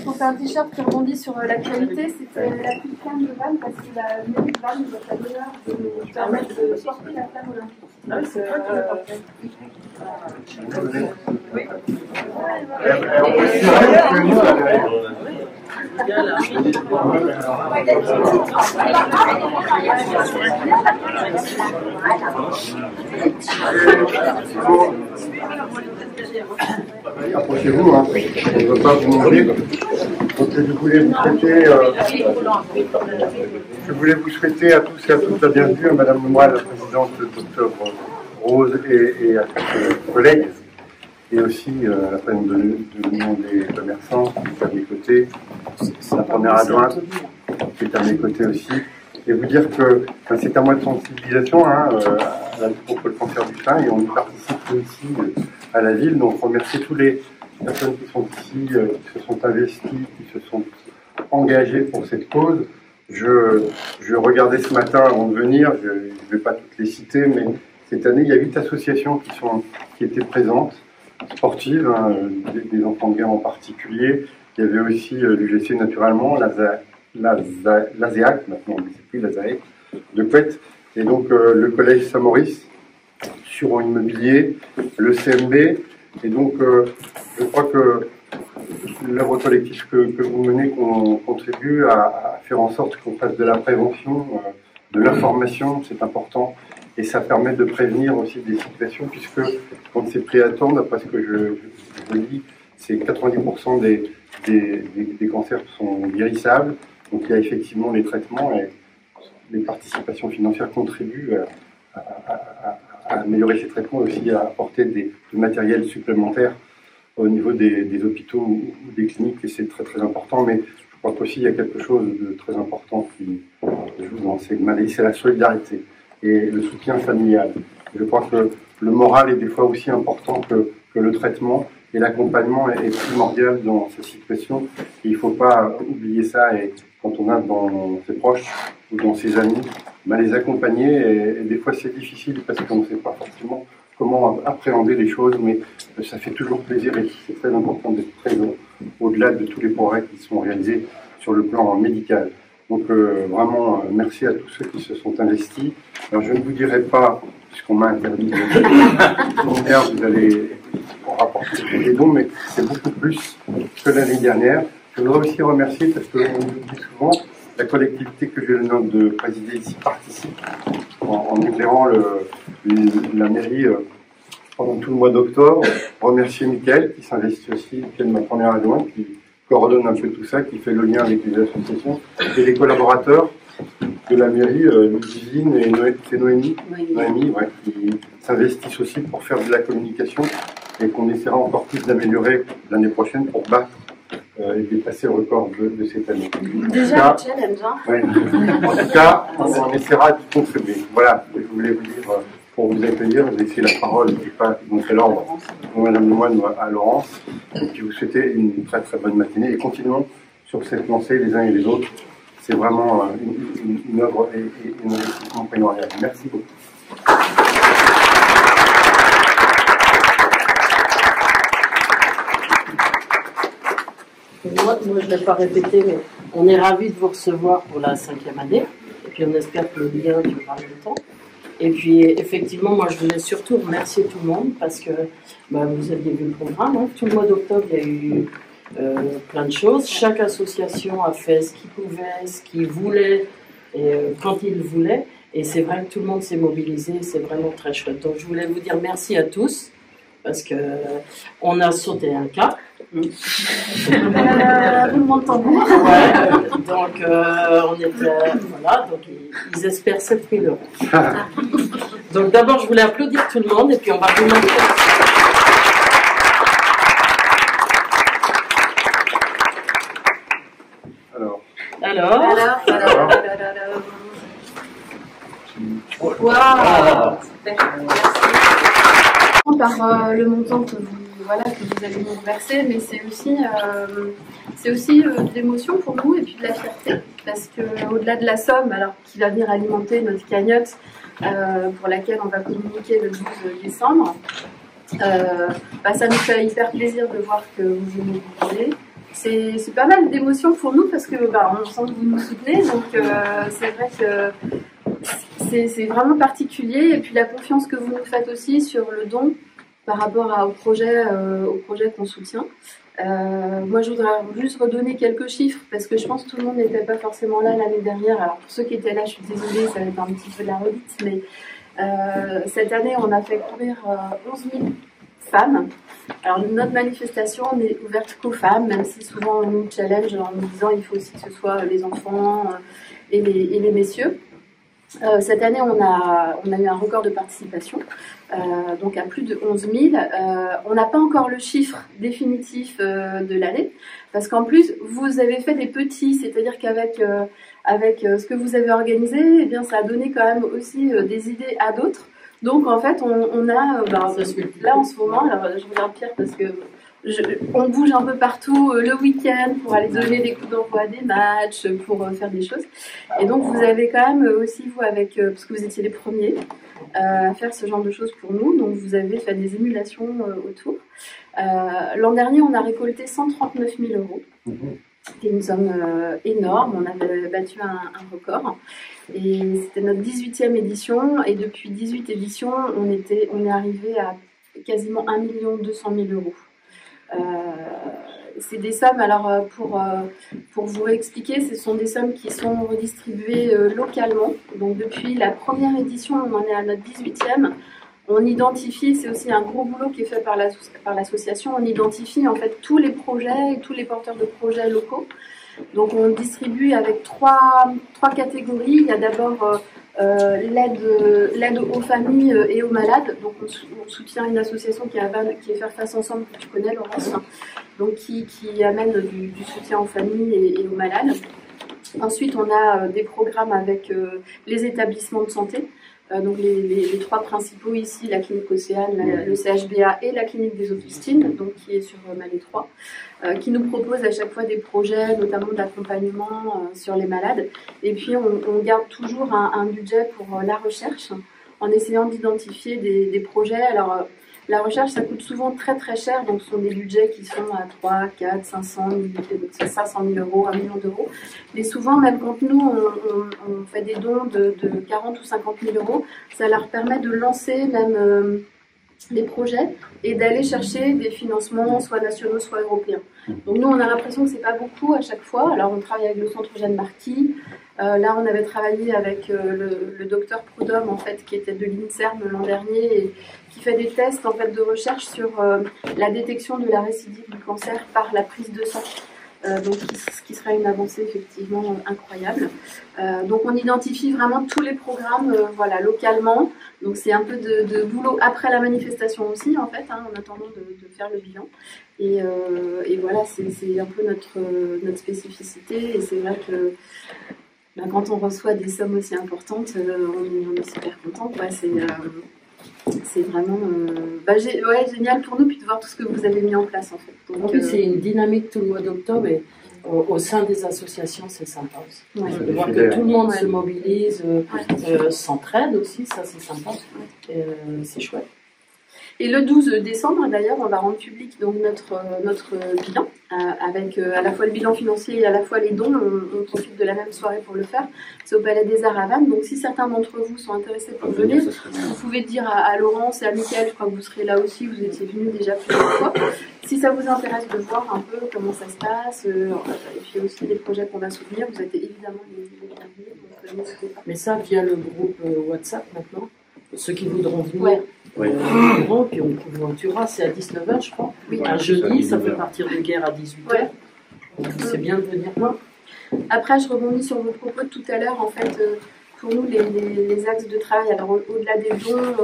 On fait un t-shirt qui rebondit sur l'actualité. C'était la petite flamme de Vannes parce que la mairie de Vannes nous a fait l'honneur de nous permettre de sortir la flamme olympique. Ah oui, c'est vrai Approchez-vous, hein. On ne veut pas vous mourir. Donc je voulais vous souhaiter à tous et à toutes la bienvenue, à Madame Lemoine, la présidente, Dr Rose et à tous collègues, et aussi la présidente de l'Union des commerçants qui est à mes côtés, la première adjointe qui est à mes côtés aussi, et vous dire que c'est un mois de sensibilisation contre le cancer du sein, et on y participe aussi à la ville, donc remercier tous les personnes qui sont ici, qui se sont investies, qui se sont engagées pour cette cause. Je regardais ce matin avant de venir, je ne vais pas toutes les citer, mais cette année, il y a 8 associations qui étaient présentes, sportives, hein, des enfants de guerre en particulier. Il y avait aussi l'UGC naturellement, l'ASEAC, maintenant on ne sait plus, l'ASEAC, de Couette, et donc le collège Saint-Maurice, Suron Immobilier, le CMB, et donc je crois que l'œuvre collective que vous menez contribue à faire en sorte qu'on fasse de la prévention, de l'information, c'est important, et ça permet de prévenir aussi des situations, puisque quand c'est pris à temps, d'après ce que je dis, c'est 90% des cancers sont guérissables, donc il y a effectivement les traitements, et les participations financières contribuent à améliorer ces traitements, aussi à apporter du matériel supplémentaire au niveau des hôpitaux ou des cliniques, et c'est très très important. Mais je crois qu'aussi il y a quelque chose de très important qui joue dans ces maladies, c'est la solidarité et le soutien familial. Je crois que le moral est des fois aussi important que le traitement, et l'accompagnement est primordial dans ces situations. Et il ne faut pas oublier ça, et quand on a dans ses proches ou dans ses amis, les accompagner, et des fois c'est difficile parce qu'on ne sait pas forcément comment appréhender les choses, mais ça fait toujours plaisir, et c'est très important d'être présent au-delà de tous les progrès qui sont réalisés sur le plan médical. Donc vraiment, merci à tous ceux qui se sont investis. Alors je ne vous dirai pas, puisqu'on m'a interdit de vous allez rapporter des dons, mais c'est beaucoup plus que l'année dernière. Je voudrais aussi remercier, parce qu'on nous dit souvent, la collectivité que j'ai l'honneur de présider ici participe en éclairant la mairie pendant tout le mois d'octobre. Remercier Mickaël qui s'investit aussi, Mickaël, ma première adjointe, qui coordonne un peu tout ça, qui fait le lien avec les associations, et les collaborateurs de la mairie, Ludivine et Noémie, ouais, qui s'investissent aussi pour faire de la communication, et qu'on essaiera encore plus d'améliorer l'année prochaine pour battre et dépasser le record de cette année. Déjà, un challenge, hein. Ouais. En tout cas, on essaiera d'y contribuer. Voilà, je voulais vous dire, pour vous accueillir, je vais laisser la parole, je ne vais pas montrer l'ordre, Madame Lemoine à Laurence, et puis vous souhaiter une très très bonne matinée, et continuons sur cette lancée les uns et les autres. C'est vraiment une œuvre et un investissement primordial. Merci beaucoup. Moi, je ne vais pas répéter, mais on est ravis de vous recevoir pour la 5e année. Et puis on espère que le lien durera longtemps. Et puis effectivement, moi je voulais surtout remercier tout le monde parce que vous aviez vu le programme. Hein. Tout le mois d'octobre, il y a eu plein de choses. Chaque association a fait ce qu'il pouvait, ce qu'il voulait, et, quand il voulait. Et c'est vrai que tout le monde s'est mobilisé. C'est vraiment très chouette. Donc je voulais vous dire merci à tous parce qu'on a sauté un cap. Roulement de tambour. Ouais, donc on était, voilà, donc ils espèrent 7 000 €. Donc d'abord je voulais applaudir tout le monde et puis on va vous montrer. Alors. Waouh. Par le montant que vous allez nous reverser, mais c'est aussi de l'émotion pour nous et puis de la fierté, parce que au-delà de la somme, alors qui va venir alimenter notre cagnotte pour laquelle on va communiquer le 12 décembre, ça nous fait hyper plaisir de voir que vous vous mobilisez, c'est pas mal d'émotions pour nous parce que on sent que vous nous soutenez, donc c'est vrai que c'est vraiment particulier. Et puis la confiance que vous nous faites aussi sur le don par rapport au projet qu'on soutient. Moi, je voudrais juste redonner quelques chiffres parce que je pense que tout le monde n'était pas forcément là l'année dernière. Alors pour ceux qui étaient là, je suis désolée, ça va être un petit peu de la redite, mais cette année, on a fait courir 11 000 femmes. Alors notre manifestation n'est ouverte qu'aux femmes, même si souvent on nous challenge en nous disant il faut aussi que ce soit les enfants et les messieurs. Cette année, on a eu un record de participation, donc à plus de 11 000. On n'a pas encore le chiffre définitif de l'année, parce qu'en plus, vous avez fait des petits, c'est-à-dire qu'avec ce que vous avez organisé, eh bien, ça a donné quand même aussi des idées à d'autres. Donc en fait, on a là en ce moment, alors je regarde Pierre parce que on bouge un peu partout le week-end pour aller donner des coups d'envoi à des matchs, pour faire des choses. Et donc vous avez quand même aussi, vous, parce que vous étiez les premiers à faire ce genre de choses pour nous, donc vous avez fait des émulations autour. L'an dernier, on a récolté 139 000 euros. C'était une somme énorme, on avait battu un record. Et c'était notre 18e édition, et depuis 18 éditions, on est arrivé à quasiment 1 200 000 euros. C'est des sommes, alors pour vous réexpliquer, ce sont des sommes qui sont redistribuées localement. Donc depuis la première édition, on en est à notre 18e. On identifie, c'est aussi un gros boulot qui est fait par l'association, on identifie en fait tous les projets et tous les porteurs de projets locaux. Donc on distribue avec trois catégories. Il y a d'abord l'aide aux familles et aux malades. Donc on soutient une association qui est Faire Face Ensemble, que tu connais, Laurence, donc qui amène du soutien aux familles et aux malades. Ensuite, on a des programmes avec les établissements de santé. Donc les trois principaux ici, la clinique Océane, le CHBA et la clinique des Augustines, donc qui est sur Malais 3, qui nous propose à chaque fois des projets, notamment d'accompagnement sur les malades. Et puis on garde toujours un budget pour la recherche, en essayant d'identifier des projets. Alors la recherche, ça coûte souvent très très cher, donc ce sont des budgets qui sont à 3, 4, 500 000 euros, 1 million d'euros. Mais souvent, même quand nous, on fait des dons de 40 ou 50 000 euros, ça leur permet de lancer même les projets et d'aller chercher des financements, soit nationaux, soit européens. Donc nous, on a l'impression que c'est pas beaucoup à chaque fois. Alors on travaille avec le centre Jeanne Marquis. Là, on avait travaillé avec le docteur Prudhomme, en fait, qui était de l'INSERM l'an dernier et qui fait des tests en fait, de recherche sur la détection de la récidive du cancer par la prise de sang. Donc, ce qui sera une avancée effectivement incroyable. Donc, on identifie vraiment tous les programmes voilà, localement. Donc, c'est un peu de boulot après la manifestation aussi, en fait, en attendant de faire le bilan. Et voilà, c'est un peu notre spécificité. Et c'est vrai que quand on reçoit des sommes aussi importantes, on est super content. C'est vraiment génial pour nous, puis de voir tout ce que vous avez mis en place en fait. Donc, en plus, c'est une dynamique tout le mois d'octobre et au sein des associations, c'est sympa aussi. Ouais. De voir que tout le monde se mobilise, s'entraide aussi, ça c'est sympa. C'est chouette. Et le 12 décembre, d'ailleurs, on va rendre public donc notre bilan, avec à la fois le bilan financier et à la fois les dons. On profite de la même soirée pour le faire. C'est au Palais des Arts à Vannes. Donc, si certains d'entre vous sont intéressés pour venir, vous pouvez dire à Laurence et à Mickaël, je crois que vous serez là aussi, vous étiez venus déjà plusieurs fois. Si ça vous intéresse de voir un peu comment ça se passe, et puis aussi les projets qu'on va soutenir, vous êtes évidemment les bienvenus. Mais ça, via le groupe WhatsApp maintenant, ceux qui voudront venir. Ouais. Oui. Puis on couvertura, c'est à 19h je crois. Oui. Un jeudi, ça peut partir de guerre à 18h. Ouais. C'est bien de venir voir. Après, je rebondis sur vos propos de tout à l'heure. En fait, pour nous, les axes de travail, alors au-delà des dons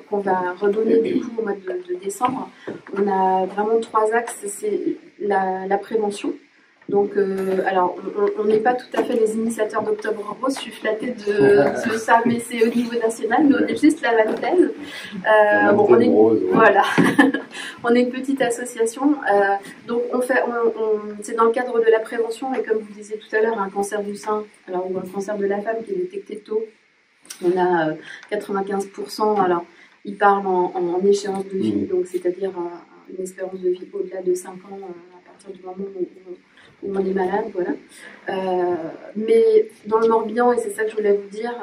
qu'on va redonner du coup au mois de décembre, on a vraiment 3 axes. C'est la prévention. Donc, alors, on n'est pas tout à fait les initiateurs d'Octobre Rose, je suis flattée de ça, mais c'est au niveau national, nous on est juste la Vantaise. Voilà, on est une petite association, donc c'est dans le cadre de la prévention, et comme vous disiez tout à l'heure, un cancer du sein, alors ou un cancer de la femme qui est détecté tôt, on a 95%, alors ils parlent en échéance de vie, donc c'est-à-dire une espérance de vie au-delà de 5 ans. partir du moment où on est malade, voilà. Mais dans le Morbihan, et c'est ça que je voulais vous dire,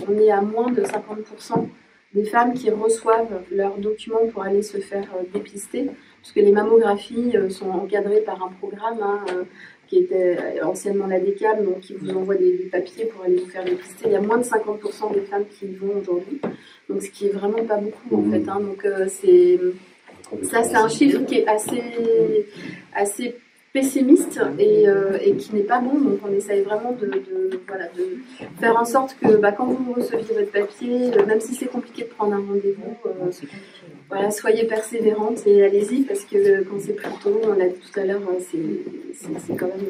on est à moins de 50% des femmes qui reçoivent leurs documents pour aller se faire dépister, puisque les mammographies sont encadrées par un programme qui était anciennement la DECAM, donc qui vous envoie des papiers pour aller vous faire dépister. Il y a moins de 50% des femmes qui y vont aujourd'hui, donc ce qui est vraiment pas beaucoup en fait. Donc c'est un chiffre qui est assez pessimiste et qui n'est pas bon, donc on essaye vraiment de faire en sorte que quand vous receviez votre papier, même si c'est compliqué de prendre un rendez-vous, soyez persévérante et allez-y, parce que quand c'est plus tôt, on l'a dit tout à l'heure, c'est quand même,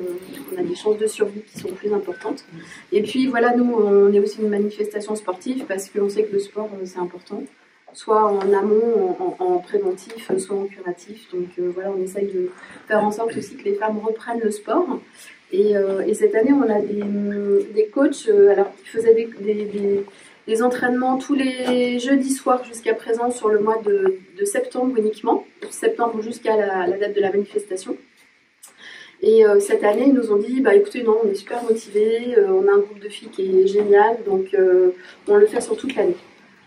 on a des chances de survie qui sont plus importantes. Et puis voilà, nous on est aussi une manifestation sportive parce qu'on sait que le sport c'est important, soit en amont, en préventif, soit en curatif. Donc voilà, on essaye de faire en sorte aussi que les femmes reprennent le sport. Et cette année, on a des coachs qui faisaient des entraînements tous les jeudis soirs jusqu'à présent sur le mois de septembre uniquement, septembre jusqu'à la date de la manifestation. Et cette année, ils nous ont dit, écoutez, non, on est super motivés, on a un groupe de filles qui est génial, donc on le fait sur toute l'année.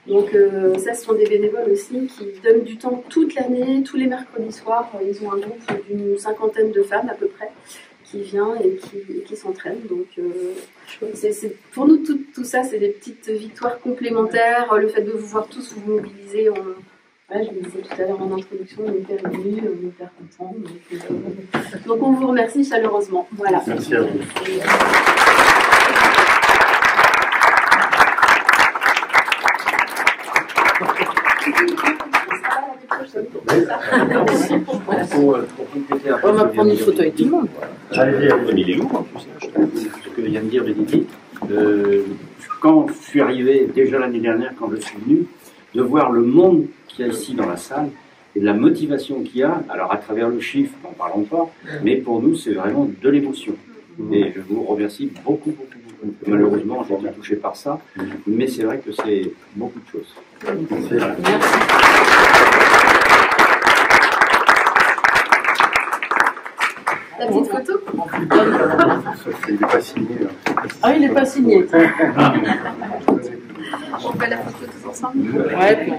Donc ça, ce sont des bénévoles aussi qui donnent du temps toute l'année, tous les mercredis soirs. Ils ont un groupe d'une 50aine de femmes à peu près qui vient et qui s'entraînent. Donc pour nous, tout ça, c'est des petites victoires complémentaires. Le fait de vous voir tous vous mobiliser, je le disais tout à l'heure en introduction, on est hyper émus, on est hyper contents. Donc on vous remercie chaleureusement. Voilà. Merci à vous. On va prendre une photo avec tout le monde. Il est lourd en plus, ce que vient de dire Bénédicte. Quand je suis arrivé, déjà l'année dernière, quand je suis venu, de voir le monde qu'il y a ici dans la salle et de la motivation qu'il y a, alors à travers le chiffre, n'en parlons pas, mais pour nous, c'est vraiment de l'émotion. Et je vous remercie beaucoup, beaucoup, beaucoup. Malheureusement, j'ai été touché par ça, mais c'est vrai que c'est beaucoup de choses. Merci. La petite photo. Il n'est pas signé. Ah, il n'est pas signé. On fait la photo tous ensemble. Ouais, puis